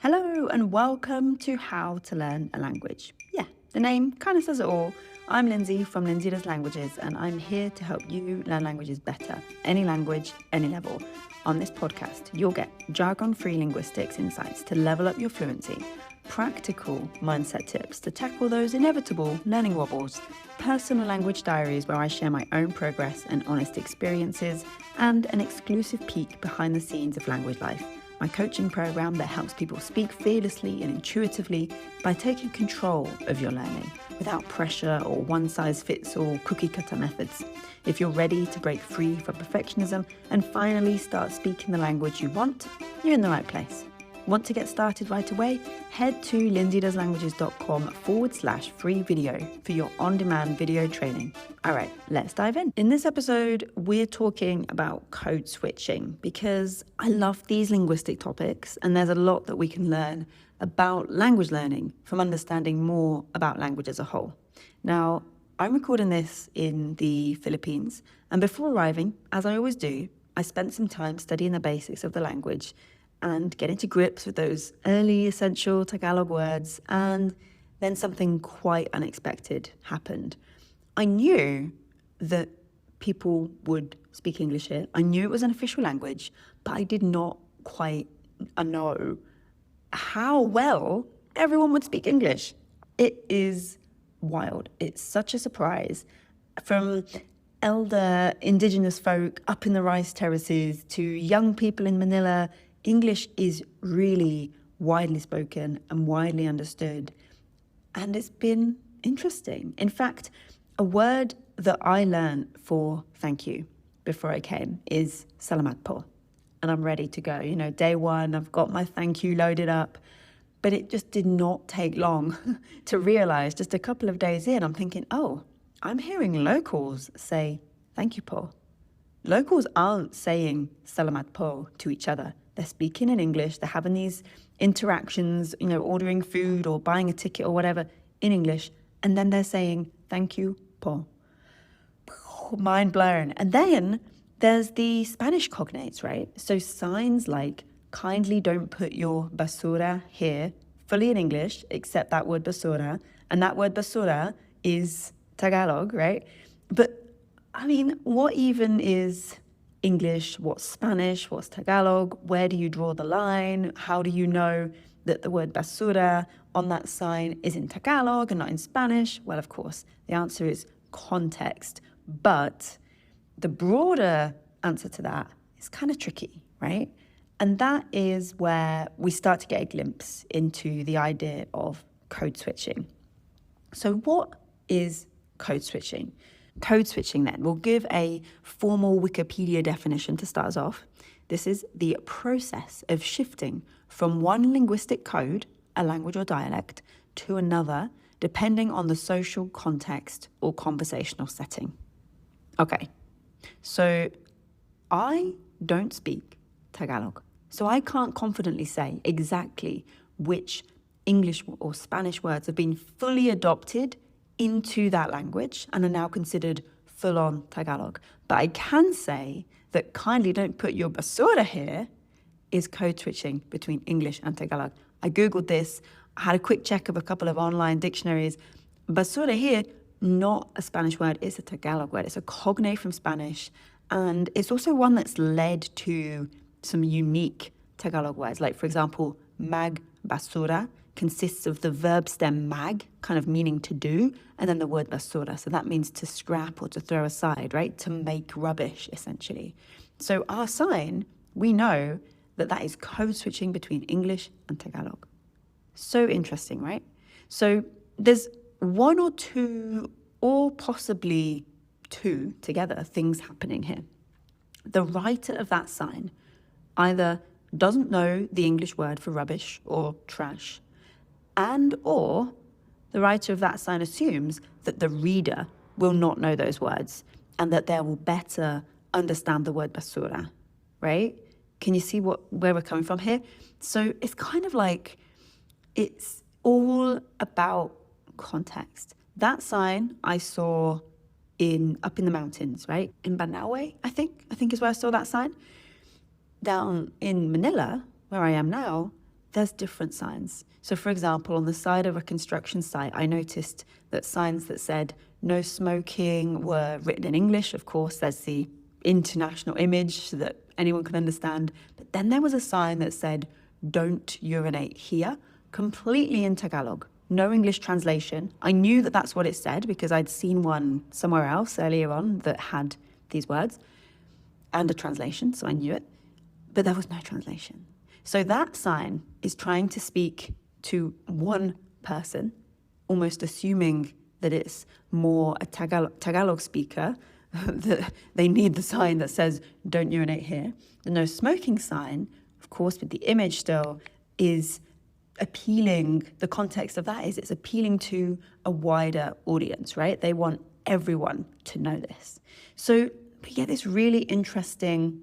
Hello and welcome to How to Learn a Language. Yeah, the name kind of says it all. I'm Lindsay from Lindsay Does Languages, and I'm here to help you learn languages better, any language, any level. On this podcast, you'll get jargon-free linguistics insights to level up your fluency, practical mindset tips to tackle those inevitable learning wobbles, personal language diaries where I share my own progress and honest experiences, and an exclusive peek behind the scenes of language life. My coaching program that helps people speak fearlessly and intuitively by taking control of your learning without pressure or one-size-fits-all cookie-cutter methods. If you're ready to break free from perfectionism and finally start speaking the language you want, you're in the right place. Want to get started right away? Head to lindsaydoeslanguages.com/free video for your on-demand video training. All right, let's dive in. In this episode, we're talking about code switching because I love these linguistic topics and there's a lot that we can learn about language learning from understanding more about language as a whole. Now, I'm recording this in the Philippines, and before arriving, as I always do, I spent some time studying the basics of the language and getting to grips with those early essential Tagalog words, and then something quite unexpected happened. I knew that people would speak English here. I knew it was an official language, but I did not quite know how well everyone would speak English. It is wild. It's such a surprise. From elder indigenous folk up in the rice terraces to young people in Manila, English is really widely spoken and widely understood, and it's been interesting. In fact, a word that I learned for thank you before I came is salamat po, and I'm ready to go. You know, day one, I've got my thank you loaded up, but it just did not take long to realize just a couple of days in, I'm thinking, oh, I'm hearing locals say thank you po. Locals aren't saying salamat po to each other. They're speaking in English. They're having these interactions, you know, ordering food or buying a ticket or whatever in English. And then they're saying, thank you, po. Mind blown. And then there's the Spanish cognates, right? So signs like kindly don't put your basura here, fully in English, except that word basura. And that word basura is Tagalog, right? But I mean, what even is English? What's Spanish? What's Tagalog? Where do you draw the line? How do you know that the word basura on that sign is in Tagalog and not in Spanish? Well, of course, the answer is context. But the broader answer to that is kind of tricky, right? And that is where we start to get a glimpse into the idea of code switching. So what is code switching? Code switching, then, we'll give a formal Wikipedia definition to start us off. This is the process of shifting from one linguistic code, a language or dialect, to another, depending on the social context or conversational setting. Okay, so I don't speak Tagalog, so I can't confidently say exactly which English or Spanish words have been fully adopted into that language and are now considered full-on Tagalog. But I can say that kindly don't put your basura here is code switching between English and Tagalog. I Googled this, I had a quick check of a couple of online dictionaries. Basura here, not a Spanish word, it's a Tagalog word. It's a cognate from Spanish, and it's also one that's led to some unique Tagalog words. Like, for example, mag basura consists of the verb stem mag, kind of meaning to do, and then the word basura. So that means to scrap or to throw aside, right? To make rubbish, essentially. So our sign, we know that that is code switching between English and Tagalog. So interesting, right? So there's one or two, or possibly two together, things happening here. The writer of that sign either doesn't know the English word for rubbish or trash, and or the writer of that sign assumes that the reader will not know those words and that they will better understand the word basura, right? Can you see where we're coming from here? So it's kind of like it's all about context. That sign I saw up in the mountains, right? In Banaue, I think is where I saw that sign. Down in Manila, where I am now, there's different signs. So for example, on the side of a construction site, I noticed that signs that said no smoking were written in English. Of course, there's the international image so that anyone can understand. But then there was a sign that said, don't urinate here, completely in Tagalog. No English translation. I knew that that's what it said because I'd seen one somewhere else earlier on that had these words and a translation, so I knew it. But there was no translation. So that sign is trying to speak to one person, almost assuming that it's more a Tagalog speaker, that they need the sign that says, don't urinate here. The no smoking sign, of course, with the image still, is appealing, the context of that is it's appealing to a wider audience, right? They want everyone to know this. So we get this really interesting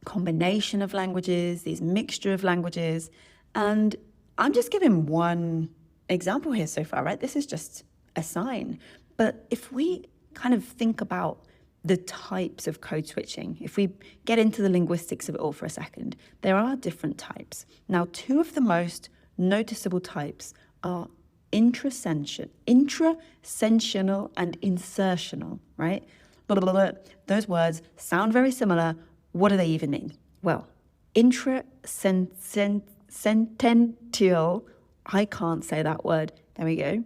combination of languages, these mixture of languages, and I'm just giving one example here so far, right? This is just a sign. But if we kind of think about the types of code switching, if we get into the linguistics of it all for a second, there are different types. Now, two of the most noticeable types are intra-sentential and insertional, right? Blah, blah, blah. Those words sound very similar. What do they even mean? Well, intra-sentential, I can't say that word, there we go,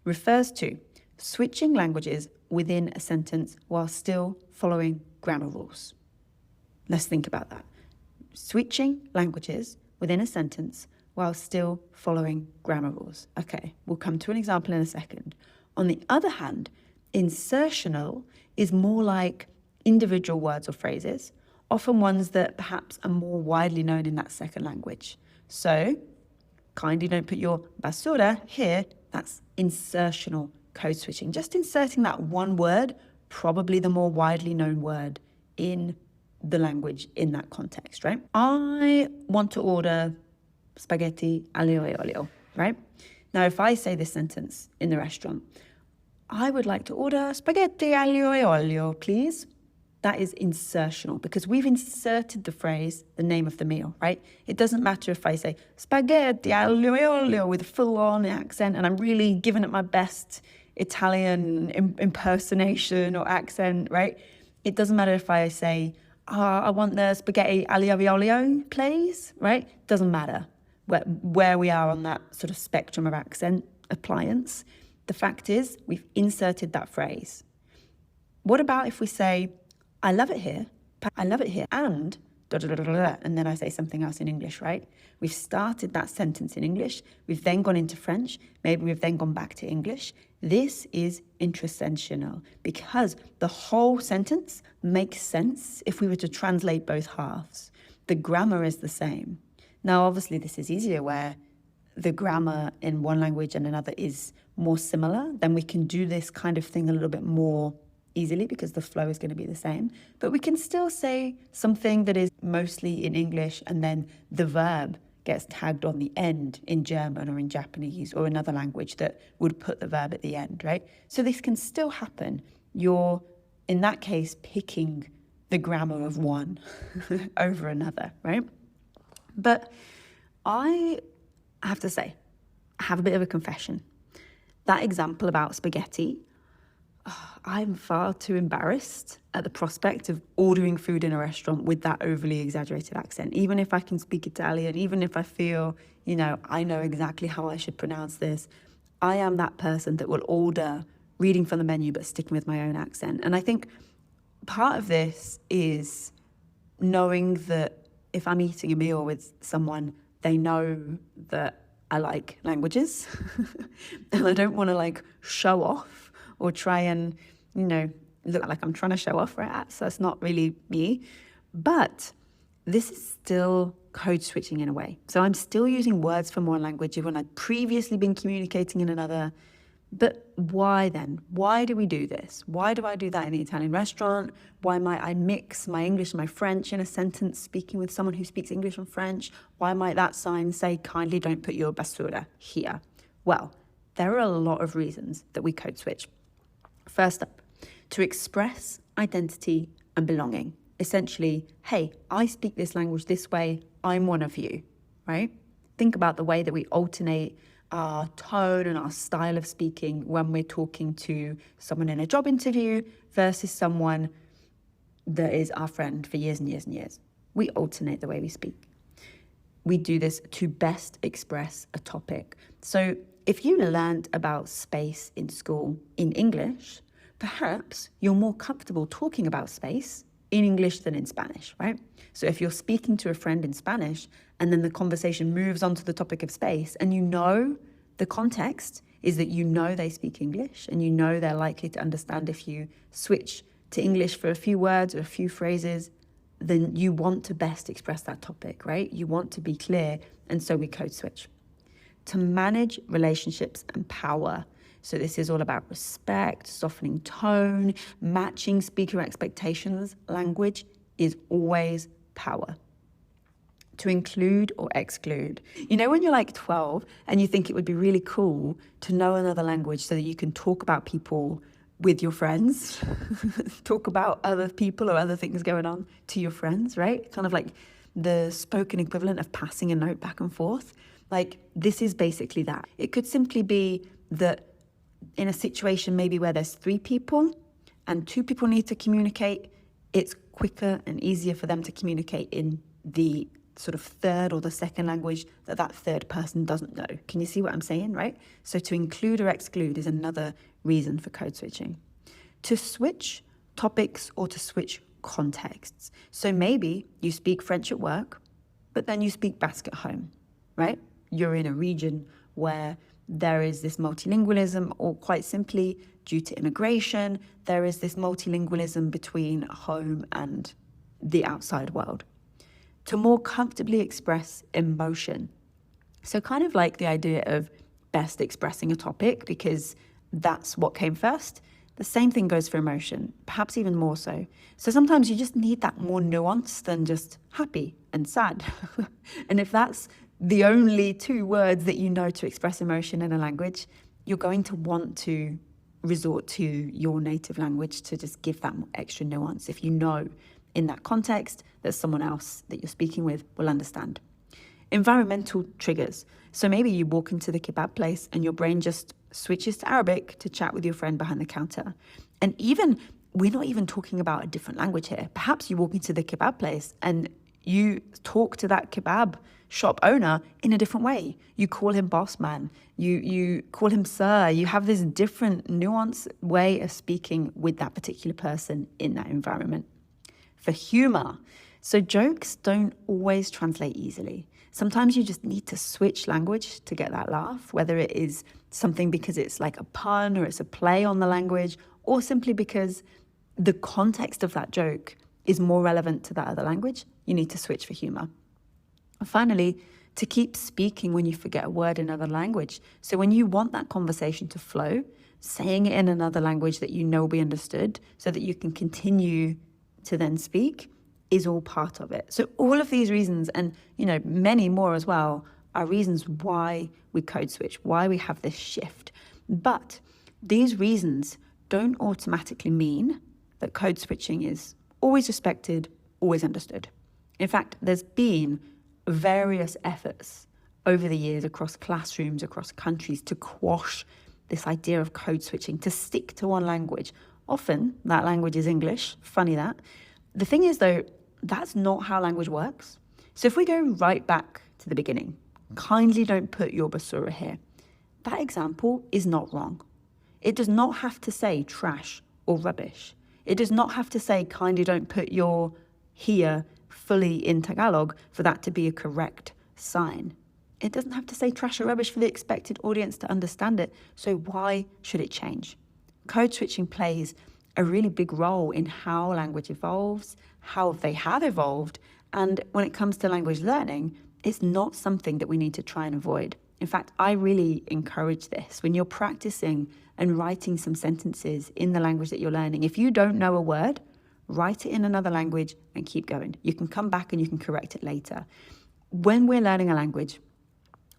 refers to switching languages within a sentence while still following grammar rules. Let's think about that. Switching languages within a sentence while still following grammar rules. Okay, we'll come to an example in a second. On the other hand, insertional is more like individual words or phrases, often ones that perhaps are more widely known in that second language. So, kindly don't put your basura here, that's insertional code switching. Just inserting that one word, probably the more widely known word in the language in that context, right? I want to order spaghetti aglio e olio, right? Now, if I say this sentence in the restaurant, I would like to order spaghetti aglio e olio, please. That is insertional because we've inserted the phrase, the name of the meal, right? It doesn't matter if I say spaghetti aglio e olio with a full-on accent and I'm really giving it my best Italian impersonation or accent, right? It doesn't matter if I say, I want the spaghetti aglio e olio, please, right? Doesn't matter where we are on that sort of spectrum of accent appliance. The fact is, we've inserted that phrase. What about if we say, I love it here, and da, da, da, da, da, and then I say something else in English, right? We've started that sentence in English, we've then gone into French, maybe we've then gone back to English. This is intra-sentential because the whole sentence makes sense if we were to translate both halves. The grammar is the same. Now, obviously, this is easier where the grammar in one language and another is more similar, then we can do this kind of thing a little bit more easily because the flow is going to be the same. But we can still say something that is mostly in English and then the verb gets tagged on the end in German or in Japanese or another language that would put the verb at the end, right? So this can still happen. You're, in that case, picking the grammar of one over another, right? But I have to say, I have a bit of a confession. That example about spaghetti, I'm far too embarrassed at the prospect of ordering food in a restaurant with that overly exaggerated accent. Even if I can speak Italian, even if I feel, I know exactly how I should pronounce this, I am that person that will order reading from the menu but sticking with my own accent. And I think part of this is knowing that if I'm eating a meal with someone, they know that I like languages and I don't want to show off or try and, look like I'm trying to show off, right? So it's not really me. But this is still code switching in a way. So I'm still using words from one language when I'd previously been communicating in another. But why then? Why do we do this? Why do I do that in the Italian restaurant? Why might I mix my English and my French in a sentence speaking with someone who speaks English and French? Why might that sign say, kindly don't put your basura here? Well, there are a lot of reasons that we code switch. First up, to express identity and belonging. Essentially, hey, I speak this language this way, I'm one of you, right? Think about the way that we alternate our tone and our style of speaking when we're talking to someone in a job interview versus someone that is our friend for years and years and years. We alternate the way we speak. We do this to best express a topic. So if you learned about space in school in English, perhaps you're more comfortable talking about space in English than in Spanish, right? So if you're speaking to a friend in Spanish and then the conversation moves on to the topic of space and you know the context is that you know they speak English and you know they're likely to understand if you switch to English for a few words or a few phrases, then you want to best express that topic, right? You want to be clear, and so we code switch. To manage relationships and power. So this is all about respect, softening tone, matching speaker expectations. Language is always power. To include or exclude. You know when you're like 12 and you think it would be really cool to know another language so that you can talk about people with your friends, talk about other people or other things going on to your friends, right? Kind of like the spoken equivalent of passing a note back and forth. Like, this is basically that. It could simply be that in a situation maybe where there's 3 people and 2 people need to communicate, it's quicker and easier for them to communicate in the sort of third or the second language that third person doesn't know. Can you see what I'm saying, right? So to include or exclude is another reason for code switching. To switch topics or to switch contexts. So maybe you speak French at work, but then you speak Basque at home, right? You're in a region where there is this multilingualism, or quite simply, due to immigration, there is this multilingualism between home and the outside world. To more comfortably express emotion. So kind of like the idea of best expressing a topic because that's what came first. The same thing goes for emotion, perhaps even more so. So sometimes you just need that more nuance than just happy and sad. And if that's the only 2 words that you know to express emotion in a language, you're going to want to resort to your native language to just give that extra nuance if you know in that context that someone else that you're speaking with will understand. Environmental triggers. So maybe you walk into the kebab place and your brain just switches to Arabic to chat with your friend behind the counter. And even, we're not even talking about a different language here. Perhaps you walk into the kebab place and you talk to that kebab shop owner in a different way. You call him boss man, you call him sir. You have this different nuanced way of speaking with that particular person in that environment. For humor. So jokes don't always translate easily. Sometimes you just need to switch language to get that laugh, whether it is something because it's like a pun or it's a play on the language, or simply because the context of that joke is more relevant to that other language. You need to switch for humor. And finally, to keep speaking when you forget a word in another language. So when you want that conversation to flow, saying it in another language that you know will be understood so that you can continue to then speak is all part of it. So all of these reasons, and many more as well, are reasons why we code switch, why we have this shift. But these reasons don't automatically mean that code switching is always respected, always understood. In fact, there's been various efforts over the years across classrooms, across countries, to quash this idea of code switching, to stick to one language. Often that language is English, funny that. The thing is though, that's not how language works. So if we go right back to the beginning, kindly don't put your basura here. That example is not wrong. It does not have to say trash or rubbish. It does not have to say kindly don't put your here fully in Tagalog for that to be a correct sign. It doesn't have to say trash or rubbish for the expected audience to understand it. So why should it change? Code switching plays a really big role in how language evolves, how they have evolved, and when it comes to language learning, it's not something that we need to try and avoid. In fact, I really encourage this. When you're practicing and writing some sentences in the language that you're learning, if you don't know a word, write it in another language and keep going. You can come back and you can correct it later. When we're learning a language,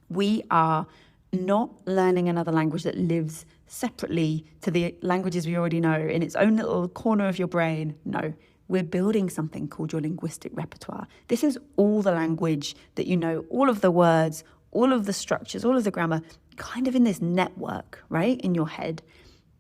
we are not learning another language that lives separately to the languages we already know in its own little corner of your brain. No, we're building something called your linguistic repertoire. This is all the language that you know, all of the words, all of the structures, all of the grammar, kind of in this network, right, in your head.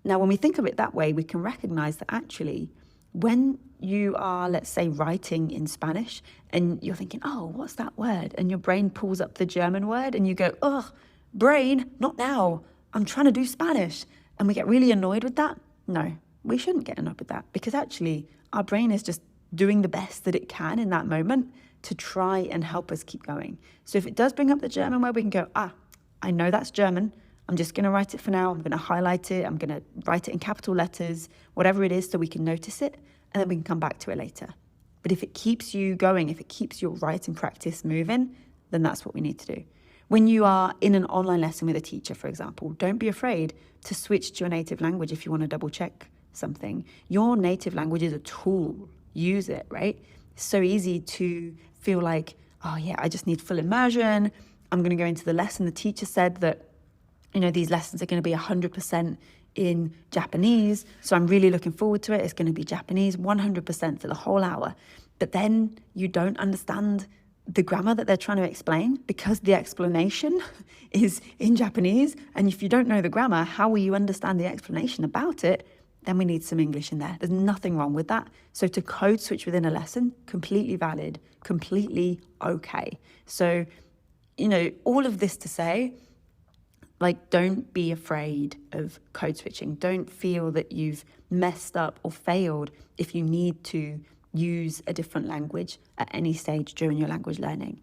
Now, when we think of it that way, we can recognize that actually, when you are, let's say, writing in Spanish and you're thinking, oh, what's that word? And your brain pulls up the German word and you go, oh, brain, not now. I'm trying to do Spanish. And we get really annoyed with that. No, we shouldn't get annoyed with that, because actually our brain is just doing the best that it can in that moment to try and help us keep going. So if it does bring up the German word, we can go, I know that's German. I'm just going to write it for now. I'm going to highlight it. I'm going to write it in capital letters, whatever it is, so we can notice it, and then we can come back to it later. But if it keeps you going, if it keeps your writing practice moving, then that's what we need to do. When you are in an online lesson with a teacher, for example, don't be afraid to switch to your native language if you want to double check something. Your native language is a tool. Use it, right? It's so easy to feel like, oh yeah, I just need full immersion. I'm going to go into the lesson. The teacher said that, these lessons are going to be 100% in Japanese. So I'm really looking forward to it. It's going to be Japanese 100% for the whole hour. But then you don't understand the grammar that they're trying to explain because the explanation is in Japanese. And if you don't know the grammar, how will you understand the explanation about it? Then we need some English in there. There's nothing wrong with that. So to code switch within a lesson, completely valid, completely okay. So, all of this to say, don't be afraid of code switching. Don't feel that you've messed up or failed if you need to use a different language at any stage during your language learning.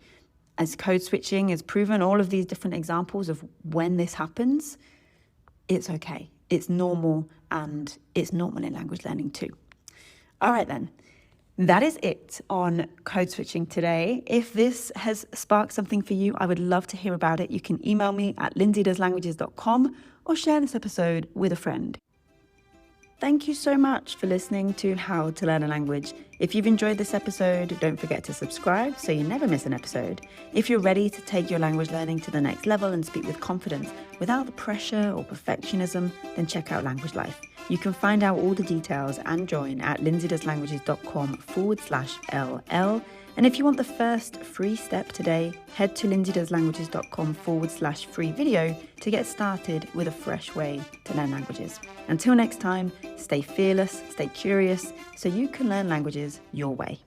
As code switching has proven, all of these different examples of when this happens, it's okay. It's normal, and it's normal in language learning too. All right then. That is it on code switching today. If this has sparked something for you, I would love to hear about it. You can email me at lindsaydoeslanguages.com or share this episode with a friend. Thank you so much for listening to How to Learn a Language. If you've enjoyed this episode, don't forget to subscribe so you never miss an episode. If you're ready to take your language learning to the next level and speak with confidence without the pressure or perfectionism, then check out Language Life. You can find out all the details and join at lindsaydoeslanguages.com/LL. And if you want the first free step today, head to lindsaydoeslanguages.com/free video to get started with a fresh way to learn languages. Until next time, stay fearless, stay curious, so you can learn languages your way.